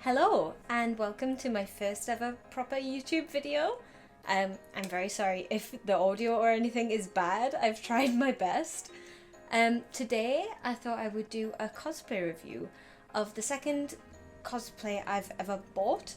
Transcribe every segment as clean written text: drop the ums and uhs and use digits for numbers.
Hello and welcome to my first ever proper YouTube video. I'm very sorry if the audio or anything is bad. I've tried my best. Today I thought I would do a cosplay review of the second cosplay I've ever bought.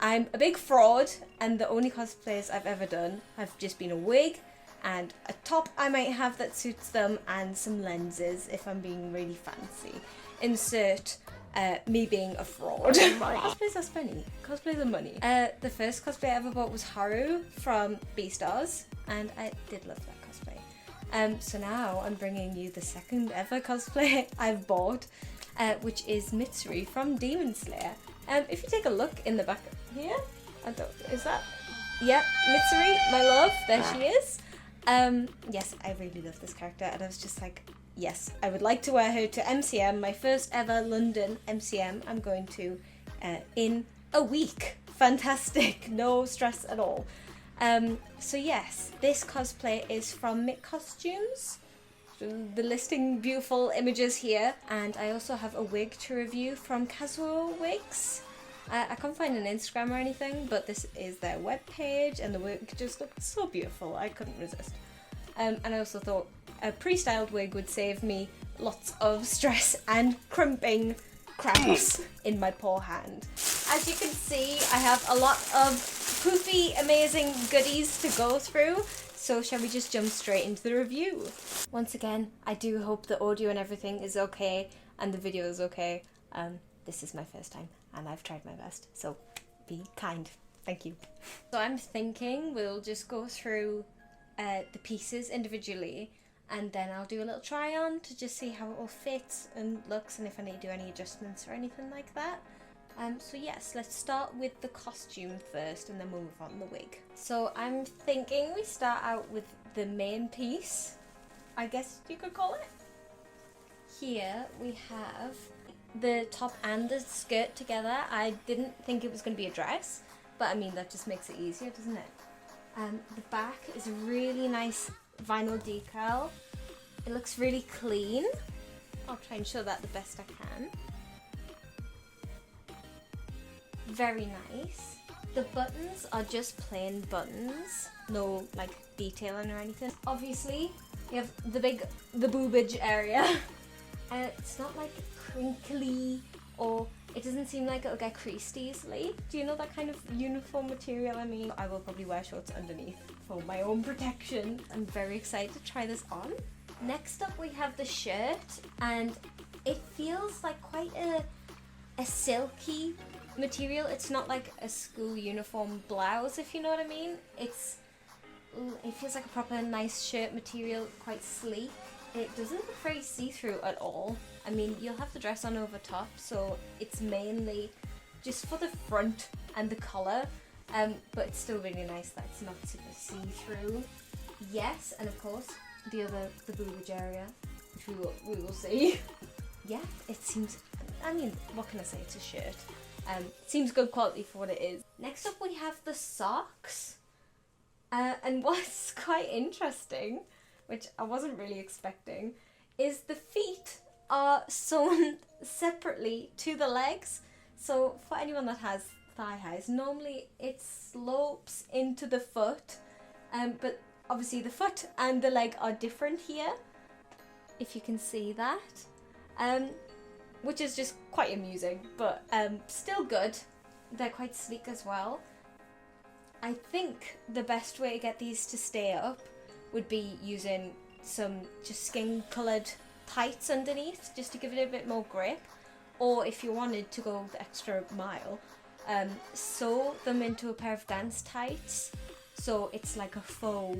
I'm a big fraud and the only cosplays I've ever done have just been a wig and a top I might have that suits them and some lenses if I'm being really fancy. Insert me being a fraud. Cosplays are funny. Cosplays are money. The first cosplay I ever bought was Haru from Beastars, and I did love that cosplay. So now I'm bringing you the second ever cosplay I've bought, which is Mitsuri from Demon Slayer. If you take a look in the back here, is that? Yeah, Mitsuri, my love, there she is. Yes, I really love this character, and I was just like, yes, I would like to wear her to MCM, my first ever London MCM. I'm going to in a week. Fantastic, no stress at all. So yes, this cosplay is from Miccostumes. The listing beautiful images here, and I also have a wig to review from Casual Wigs. I can't find an Instagram or anything, but this is their webpage, and the wig just looked so beautiful. I couldn't resist. And I also thought a pre-styled wig would save me lots of stress and crimping cramps in my poor hand. As you can see, I have a lot of poofy, amazing goodies to go through, so shall we just jump straight into the review? Once again, I do hope the audio and everything is okay and the video is okay. This is my first time and I've tried my best, so be kind. Thank you. So I'm thinking we'll just go through the pieces individually, and then I'll do a little try on to just see how it all fits and looks and if I need to do any adjustments or anything like that. So yes, let's start with the costume first and then we'll move on to the wig. So I'm thinking we start out with the main piece, I guess you could call it. Here we have the top and the skirt together. I didn't think it was going to be a dress, but I mean that just makes it easier, doesn't it? The back is a really nice vinyl decal. It looks really clean. I'll try and show that the best I can. Very nice. The buttons are just plain buttons, no like detailing or anything. Obviously, you have the boobage area. It's not like crinkly, or it doesn't seem like it'll get creased easily. Do you know that kind of uniform material I mean? I will probably wear shorts underneath for my own protection. I'm very excited to try this on. Next up we have the shirt, and it feels like quite a silky material. It's not like a school uniform blouse, if you know what I mean. It feels like a proper nice shirt material, quite sleek. It doesn't look very see-through at all. I mean, you'll have the dress on over top, so it's mainly just for the front and the collar, but it's still really nice that it's not super see-through. Yes, and of course, the boobage area, which we will see. Yeah, it seems, I mean, what can I say, it's a shirt. It seems good quality for what it is. Next up we have the socks, and what's quite interesting, which I wasn't really expecting, is the feet are sewn separately to the legs. So for anyone that has thigh highs, normally it slopes into the foot, but obviously the foot and the leg are different here, if you can see that, which is just quite amusing, but still good. They're quite sleek as well. I think the best way to get these to stay up would be using some just skin coloured tights underneath, just to give it a bit more grip, or if you wanted to go the extra mile, sew them into a pair of dance tights, so it's like a faux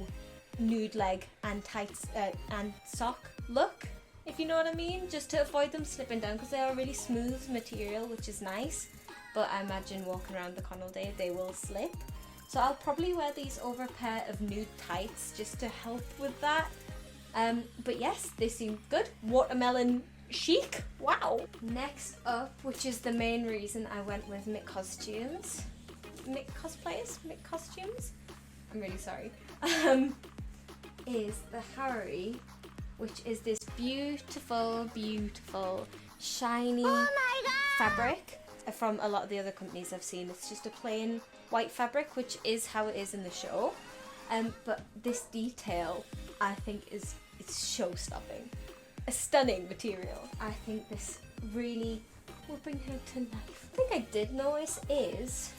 nude leg and tights and sock look, if you know what I mean, just to avoid them slipping down, because they are really smooth material, which is nice, but I imagine walking around the con all day they will slip. So I'll probably wear these over a pair of nude tights just to help with that. But yes, they seem good. Watermelon chic. Wow. Next up, which is the main reason I went with Miccostumes. Miccostumes? I'm really sorry. Is the Haru, which is this beautiful, beautiful, shiny fabric. from a lot of the other companies I've seen, it's just a plain white fabric, which is how it is in the show. But this detail, I think, it's show-stopping. A stunning material. I think this really will bring her to life. The thing I did notice is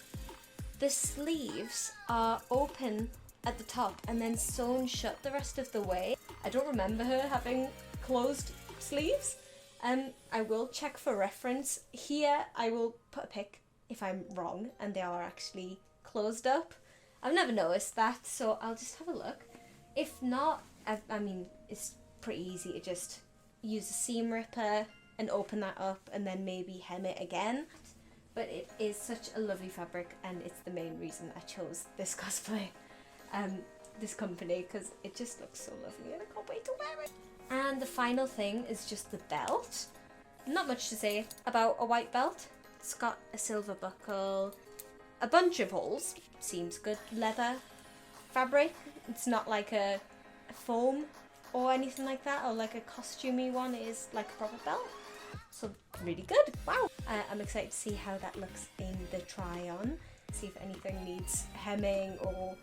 the sleeves are open at the top and then sewn shut the rest of the way. I don't remember her having closed sleeves. I will check for reference. Here I will put a pic if I'm wrong and they are actually closed up. I've never noticed that, so I'll just have a look. If not, I mean, it's pretty easy to just use a seam ripper and open that up and then maybe hem it again. But it is such a lovely fabric, and it's the main reason I chose this cosplay, this company, because it just looks so lovely and I can't wait to wear it. And the final thing is just the belt. Not much to say about a white belt. It's got a silver buckle, a bunch of holes, seems good, leather fabric. It's not like a foam or anything like that, or like a costumey one. It is like a proper belt. So really good, wow. I'm excited to see how that looks in the try on, see if anything needs hemming or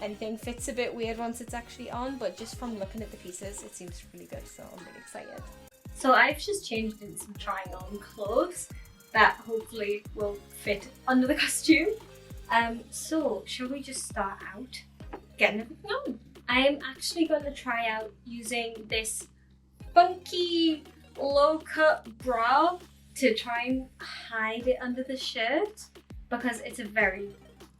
anything fits a bit weird once it's actually on, but just from looking at the pieces it seems really good, so I'm really excited. So I've just changed in some trying on clothes that hopefully will fit under the costume. So shall we just start out getting everything on? I am actually going to try out using this funky low-cut bra to try and hide it under the shirt because it's a very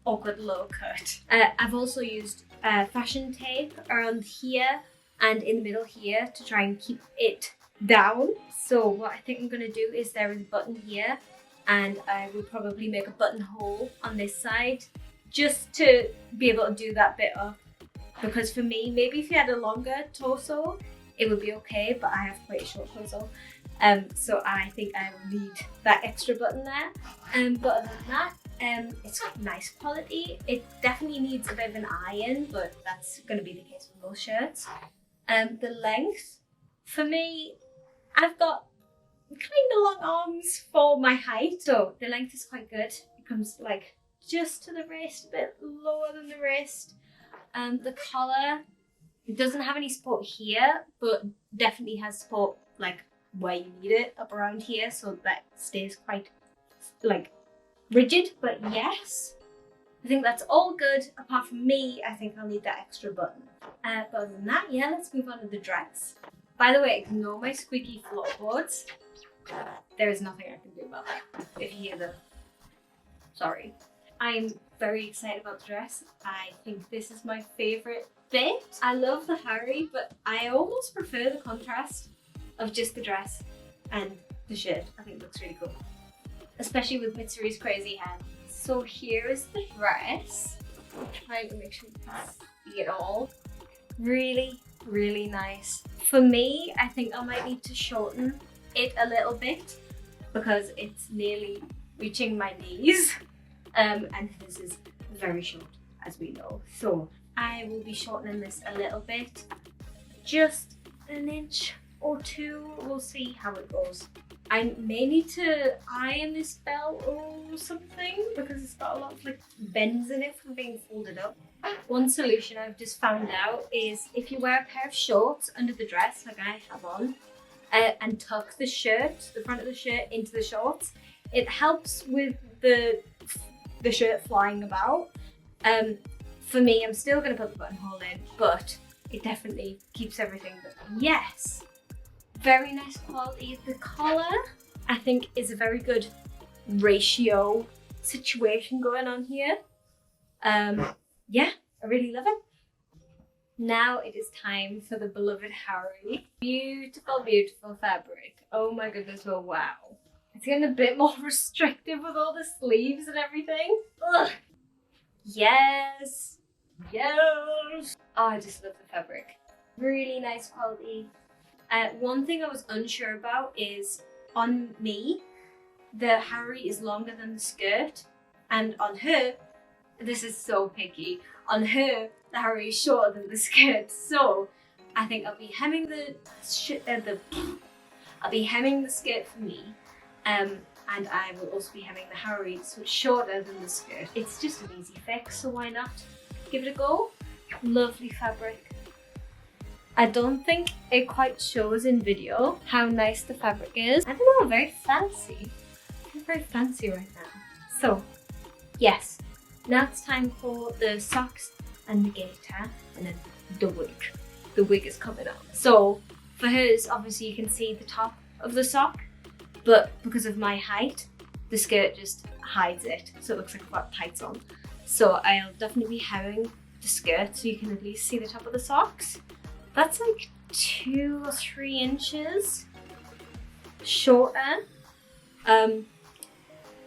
awkward low cut. I've also used fashion tape around here and in the middle here to try and keep it down. So what I think I'm going to do is there is a button here, and I will probably make a buttonhole on this side just to be able to do that bit up, because for me, maybe if you had a longer torso it would be okay, but I have quite a short torso, so I think I will need that extra button there. But other than that, it's got nice quality. It definitely needs a bit of an iron, but that's going to be the case with most shirts. The length, for me, I've got kind of long arms for my height, so the length is quite good. It comes like just to the wrist, a bit lower than the wrist. The collar, it doesn't have any support here, but definitely has support like where you need it, up around here, so that stays quite like rigid. But yes, I think that's all good. Apart from me, I think I'll need that extra button. But other than that, yeah, let's move on to the dress. By the way, ignore my squeaky floorboards. There is nothing I can do about that. If you hear them, sorry. I'm very excited about the dress. I think this is my favourite bit. I love the Harry, but I almost prefer the contrast of just the dress and the shirt. I think it looks really cool, especially with Mitsuri's crazy hair. So here is the dress. I'm trying to make sure you can see it all. Really, really nice. For me, I think I might need to shorten it a little bit because it's nearly reaching my knees, and this is very short, as we know. So I will be shortening this a little bit, just an inch or two. We'll see how it goes. I may need to iron this belt or something because it's got a lot of like bends in it from being folded up. One solution I've just found out is if you wear a pair of shorts under the dress like I have on, and tuck the shirt, the front of the shirt, into the shorts, it helps with the shirt flying about. For me, I'm still going to put the buttonhole in, but it definitely keeps everything. But yes, very nice quality. The collar, I think, is a very good ratio situation going on here. Yeah, I really love it. Now it is time for the beloved Harry. Beautiful, beautiful fabric. Oh my goodness, oh wow. It's getting a bit more restrictive with all the sleeves and everything. Ugh. Yes, yes. Oh, I just love the fabric. Really nice quality. One thing I was unsure about is on me, the Harry is longer than the skirt, and on her, this is so picky, on her, the Harry is shorter than the skirt. So I think I'll be hemming the skirt for me, and I will also be having the Harry, so it's shorter than the skirt. It's just an easy fix, so why not give it a go? Lovely fabric. I don't think it quite shows in video how nice the fabric is. I don't know, very fancy. I'm very fancy right now. So, yes, now it's time for the socks and the gaiter, and then the wig. The wig is coming up. So, for hers, obviously you can see the top of the sock, but because of my height, the skirt just hides it, so it looks like I've got tights on. So I'll definitely be having the skirt so you can at least see the top of the socks. That's like 2 or 3 inches shorter,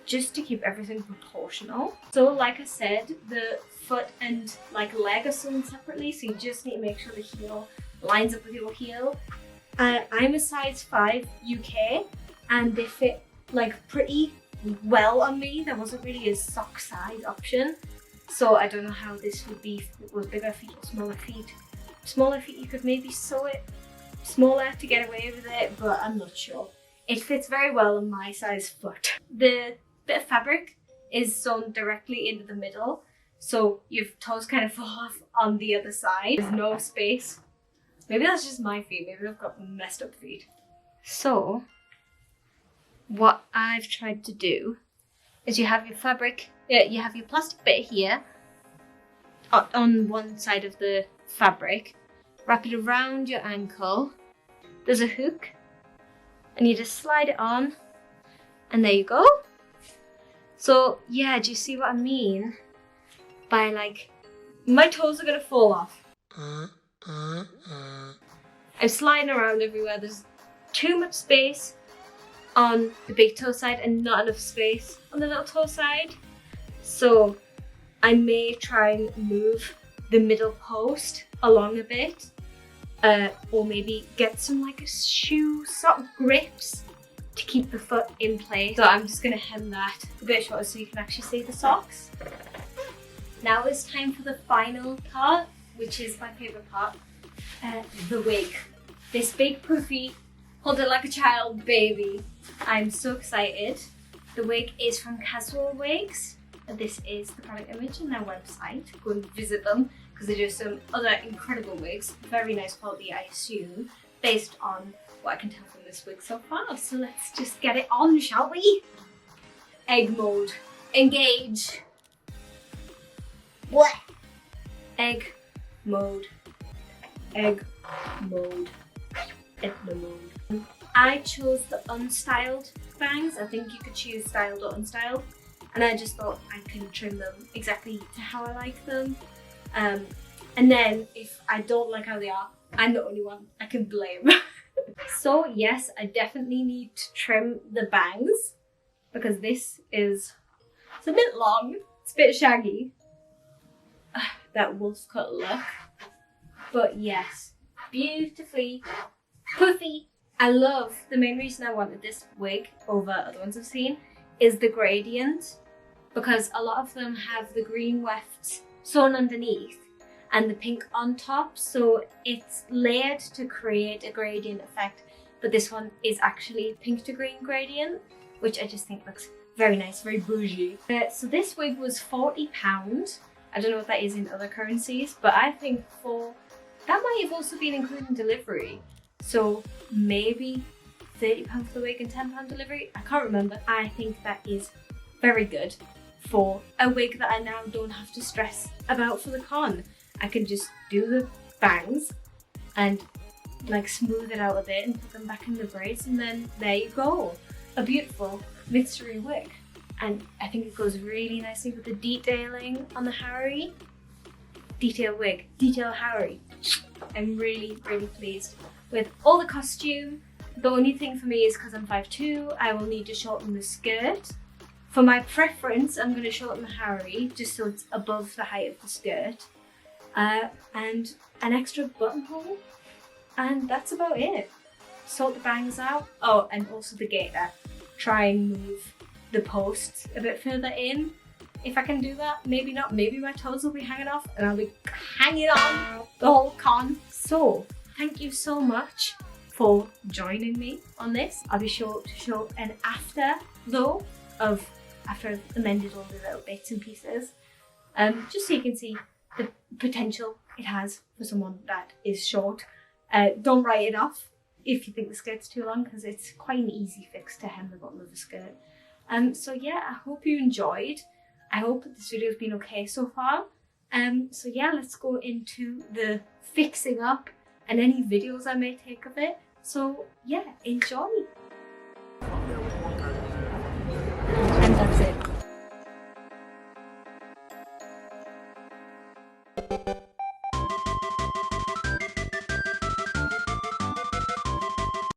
just to keep everything proportional. So like I said, the foot and like leg are sewn separately, so you just need to make sure the heel lines up with your heel. I'm a size 5 UK, and they fit like pretty well on me. There wasn't really a sock size option, so I don't know how this would be if it was bigger feet or smaller feet. Smaller feet, you could maybe sew it smaller to get away with it, but I'm not sure. It fits very well on my size foot. The bit of fabric is sewn directly into the middle, so your toes kind of fall off on the other side. There's no space. Maybe that's just my feet, maybe I've got messed up feet. So, what I've tried to do is you have your fabric, you have your plastic bit here on one side of the fabric, wrap it around your ankle, there's a hook, and you just slide it on, and there you go. So yeah, do you see what I mean by like, my toes are gonna fall off. I'm sliding around everywhere, there's too much space on the big toe side and not enough space on the little toe side. So I may try and move the middle post along a bit, or maybe get some like a shoe sock grips to keep the foot in place. So I'm just gonna hem that a bit shorter so you can actually see the socks. Now it's time for the final part, which is my favourite part, the wig. This big poofy, hold it like a child baby. I'm so excited. The wig is from Casual Wigs. This is the product image on their website. Go and visit them because they do some other incredible wigs. Very nice quality, I assume, based on what I can tell from this wig so far. So let's just get it on, shall we? Egg mode. Engage. What? Egg mode. Egg mode. Egg mode. I chose the unstyled bangs. I think you could choose styled or unstyled. And I just thought I can trim them exactly to how I like them. And then if I don't like how they are, I'm the only one I can blame. So yes, I definitely need to trim the bangs because it's a bit long, it's a bit shaggy. That wolf cut look. But yes, beautifully puffy. I love, the main reason I wanted this wig over other ones I've seen is the gradient, because a lot of them have the green wefts sewn underneath and the pink on top, so it's layered to create a gradient effect, but this one is actually pink to green gradient, which I just think looks very nice, very bougie. So this wig was £40. I don't know what that is in other currencies, but I think that might have also been including delivery. So maybe £30 for the wig and £10 delivery. I can't remember. I think that is very good for a wig that I now don't have to stress about for the con. I can just do the bangs and like smooth it out a bit and put them back in the braids, and then there you go. A beautiful Mitsuri wig. And I think it goes really nicely with the detailing on the Harry. Detail wig, detail Harry. I'm really, really pleased with all the costume. The only thing for me is because I'm 5'2", I will need to shorten the skirt. For my preference, I'm going to shorten the Harry just so it's above the height of the skirt. And an extra buttonhole. And that's about it. Sort the bangs out. Oh, and also the gaiter. Try and move the posts a bit further in. If I can do that, maybe not. Maybe my toes will be hanging off and I'll be hanging on the whole con. So, thank you so much for joining me on this. I'll be sure to show an after though of after I've amended all the little bits and pieces, just so you can see the potential it has for someone that is short. Don't write it off if you think the skirt's too long, because it's quite an easy fix to hem the bottom of a skirt. So yeah, I hope you enjoyed. I hope this video's been okay so far. So yeah, let's go into the fixing up and any videos I may take of it. So yeah, enjoy.